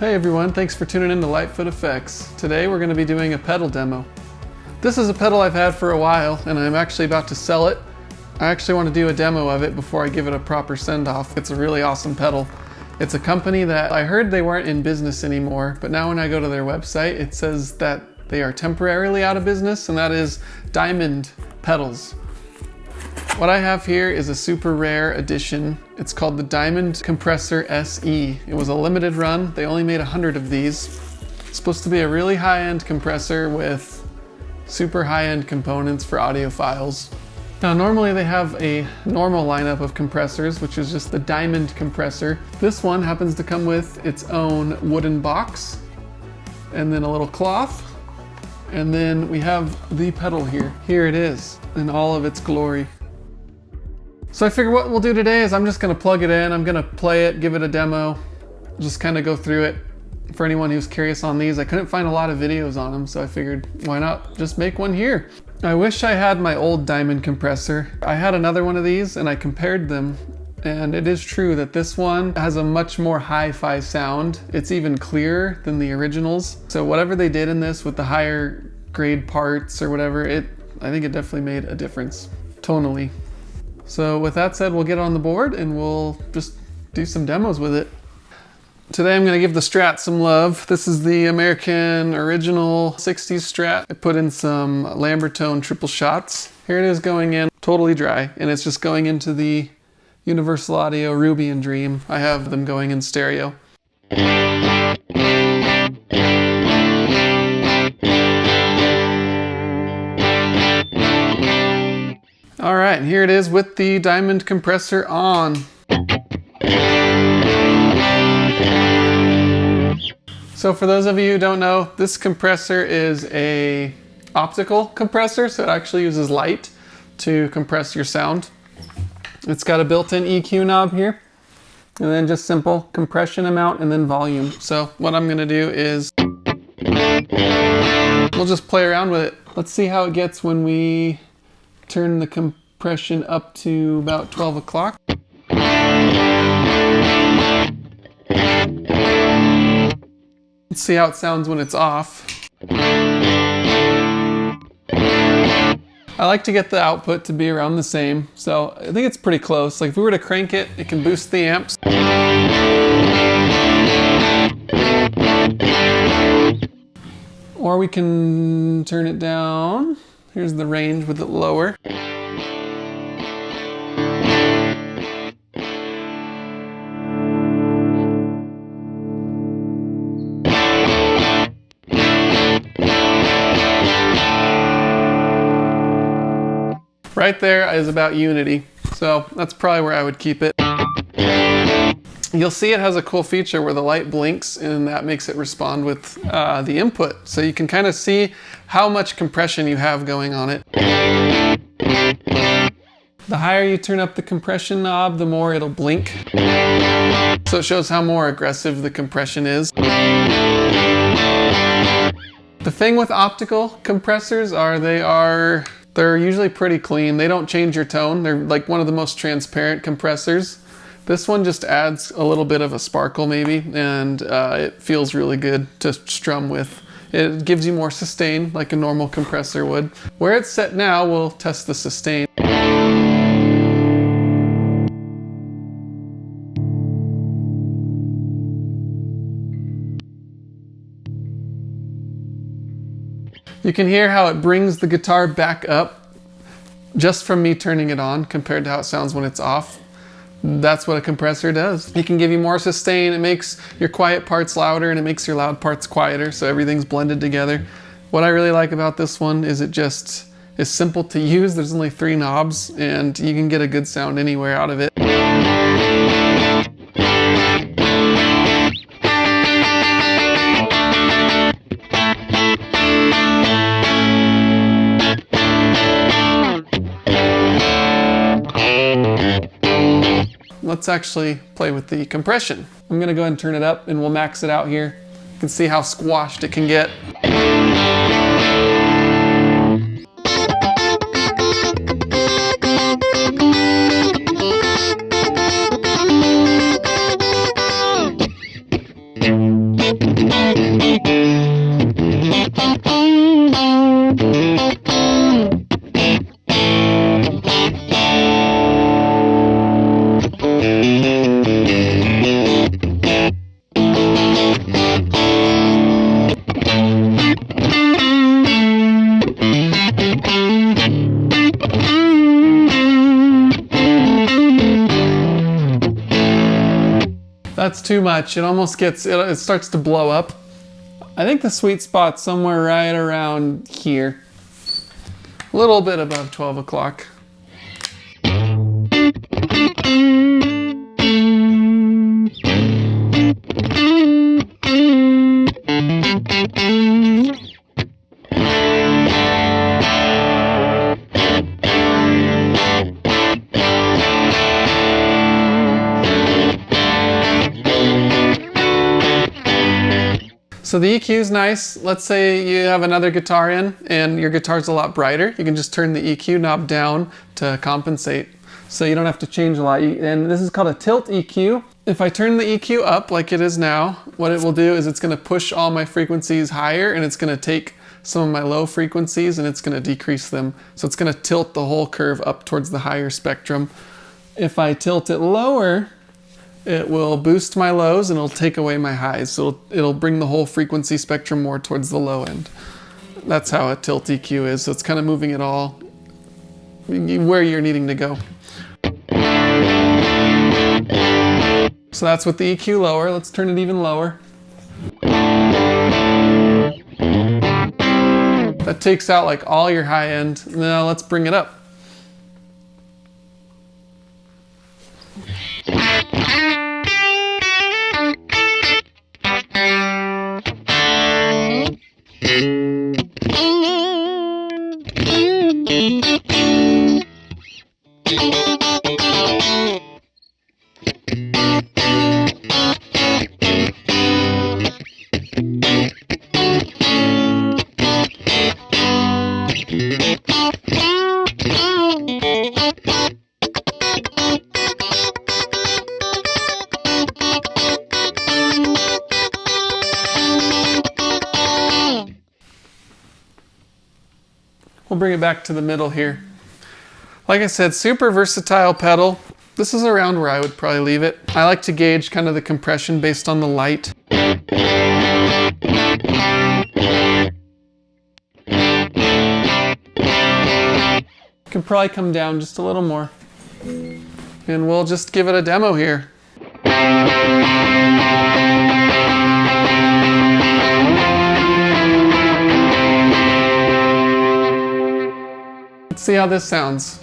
Hey everyone, thanks for tuning in to Lightfoot Effects. Today we're going to be doing a pedal demo. This is a pedal I've had for a while and I'm actually about to sell it. I actually want to do a demo of it before I give it a proper send-off. It's a really awesome pedal. It's a company that I heard they weren't in business anymore, but now when I go to their website it says that they are temporarily out of business, and that is Diamond pedals. What I have here is a super rare edition. It's called the Diamond Compressor SE. It was a limited run. They only made 100 of these. It's supposed to be a really high-end compressor with super high-end components for audiophiles. Now normally they have a normal lineup of compressors, which is just the Diamond compressor. This one happens to come with its own wooden box and then a little cloth. And then we have the pedal here. Here it is in all of its glory. So I figured what we'll do today is I'm just gonna plug it in, I'm gonna play it, give it a demo, just kind of go through it. For anyone who's curious on these, I couldn't find a lot of videos on them, so I figured why not just make one here. I wish I had my old Diamond compressor. I had another one of these and I compared them, and it is true that this one has a much more hi-fi sound. It's even clearer than the originals. So whatever they did in this with the higher grade parts or whatever, I think it definitely made a difference tonally. So with that said, we'll get on the board and we'll just do some demos with it. Today I'm going to give the Strat some love. This is the American original 60s Strat. I put in some Lambertone triple shots. Here it is going in totally dry, and it's just going into the Universal Audio Ruby and Dream. I have them going in stereo. All right, and here it is with the Diamond compressor on. So for those of you who don't know, this compressor is a optical compressor, so it actually uses light to compress your sound. It's got a built-in EQ knob here, and then just simple compression amount and then volume. So what I'm gonna do is we'll just play around with it. Let's see how it gets when we turn the compression up to about 12 o'clock. Let's see how it sounds when it's off. I like to get the output to be around the same, so I think it's pretty close. Like if we were to crank it, it can boost the amps. Or we can turn it down. Here's the range with it lower. Right there is about unity, so that's probably where I would keep it. You'll see it has a cool feature where the light blinks and that makes it respond with the input. So you can kind of see how much compression you have going on it. The higher you turn up the compression knob, the more it'll blink. So it shows how more aggressive the compression is. The thing with optical compressors are they're usually pretty clean. They don't change your tone. They're like one of the most transparent compressors. This one just adds a little bit of a sparkle maybe, and it feels really good to strum with. It gives you more sustain like a normal compressor would. Where it's set now, we'll test the sustain. You can hear how it brings the guitar back up just from me turning it on compared to how it sounds when it's off. That's what a compressor does. It can give you more sustain, it makes your quiet parts louder and it makes your loud parts quieter, so everything's blended together. What I really like about this one is it just is simple to use. There's only 3 knobs and you can get a good sound anywhere out of it. Let's actually play with the compression. I'm gonna go ahead and turn it up and we'll max it out here. You can see how squashed it can get. That's too much. It almost gets, it starts to blow up. I think the sweet spot's somewhere right around here. A little bit above 12 o'clock. So the EQ is nice. Let's say you have another guitar in and your guitar's a lot brighter. You can just turn the EQ knob down to compensate. So you don't have to change a lot. And this is called a tilt EQ. If I turn the EQ up like it is now, what it will do is it's gonna push all my frequencies higher and it's gonna take some of my low frequencies and it's gonna decrease them. So it's gonna tilt the whole curve up towards the higher spectrum. If I tilt it lower, it will boost my lows and it'll take away my highs. So it'll bring the whole frequency spectrum more towards the low end. That's how a tilt EQ is. So it's kind of moving it all where you're needing to go. So that's with the EQ lower. Let's turn it even lower. That takes out like all your high end. Now let's bring it up. We'll bring it back to the middle here. Like I said, super versatile pedal. This is around where I would probably leave it. I like to gauge kind of the compression based on the light. Could probably come down just a little more. And we'll just give it a demo here. Let's see how this sounds.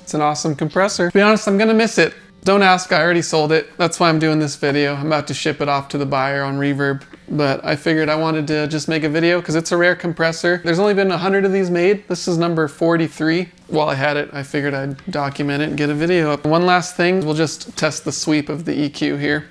It's an awesome compressor. To be honest, I'm gonna miss it. Don't ask, I already sold it. That's why I'm doing this video. I'm about to ship it off to the buyer on Reverb. But I figured I wanted to just make a video because it's a rare compressor. There's only been 100 of these made. This is number 43. While I had it, I figured I'd document it and get a video up. One last thing, we'll just test the sweep of the EQ here.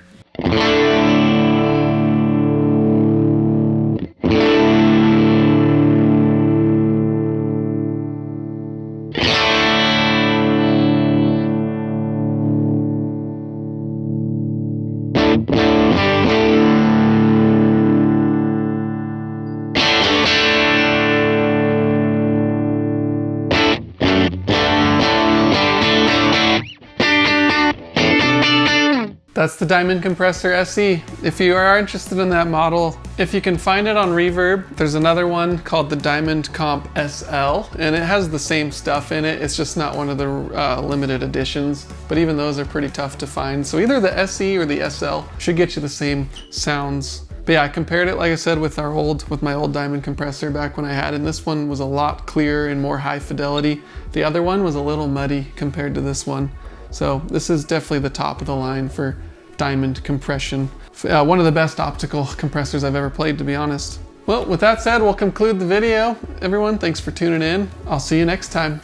That's the Diamond Compressor SE. If you are interested in that model, if you can find it on Reverb, there's another one called the Diamond Comp SL, and it has the same stuff in it. It's just not one of the limited editions, but even those are pretty tough to find. So either the SE or the SL should get you the same sounds. But yeah, I compared it, like I said, with my old Diamond compressor back when I had it, and this one was a lot clearer and more high fidelity. The other one was a little muddy compared to this one. So this is definitely the top of the line for diamond compression. One of the best optical compressors I've ever played, to be honest. Well, with that said, we'll conclude the video. Everyone, thanks for tuning in. I'll see you next time.